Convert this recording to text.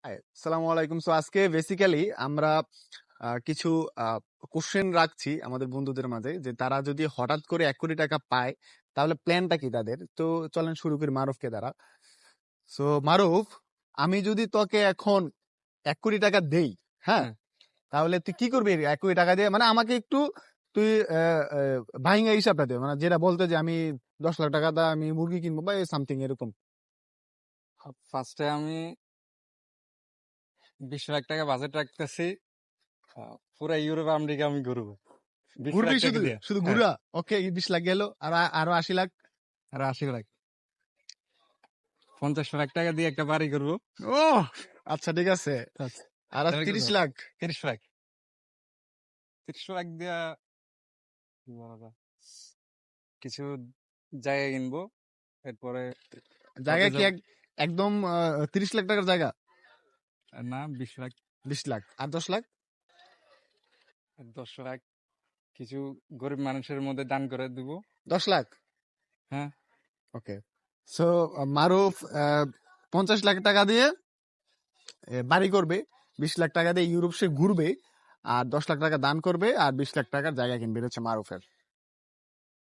High, আসসালামু আলাইকুম। So আজকে বেসিক্যালি আমরা কিছু কোশ্চেন রাখছি আমাদের বন্ধুদের মাঝে, যে তারা যদি হঠাৎ করে 1 কোটি টাকা পায় তাহলে প্ল্যানটা কি তাদের। তো চলেন শুরু করি মারুফকে দ্বারা। সো মারুফ, আমি যদি তোকে এখন 1 কোটি টাকা দেই, হ্যাঁ, হ্যাঁ। তাহলে তুই কি করবি 1 কোটি টাকা দিয়ে? মানে আমাকে একটু তুই ভাইঙ্গা হিসাবটা দে, মানে যেটা বলতে যে আমি 10 লাখ টাকা দা আমি মুরগি কিনবো বা সামথিং এরকম। ফার্স্টে আমি 20 লাখ টাকা বাজেট রাখতেছি। পুরা ইউরোপ আমেরিকা আমি ঘুরবো 20 লাখ ঘুরবি টাকা শুধু দিয়ে। শুধু হ্যাঁ, ঘুরা? ওকে, 20 লাখ গেল, আর আরো 80 লাখ। আর 80 লাখ, 50 লাখ টাকা দিয়ে একটা বাড়ি করবো। ও আচ্ছা, ঠিক আছে। আর তাহলে কত? 30 লাখ? 30 লাখ, 30 লাখ দিয়া কি বলা যায়? কিছু জায়গা কিনবো, এরপরে জায়গা হয়তো কি একদম 30 লাখ টাকার জায়গা? না 20 লাখ, 20 লাখ আর 10 লাখ? 10 লাখ কিছু গরিব মানুষের মধ্যে দান করে দিব। 10 লাখ? হ্যাঁ, ওকে। সো মারুফ 50 লাখ টাকা দিয়ে বাড়ি করবে, 20 লাখ টাকা দিয়ে ইউরোপ সে ঘুরবে, আর 10 লাখ টাকা দান করবে, আর 20 লাখ টাকার জায়গা কিনবে। এটা হচ্ছে মারুফের।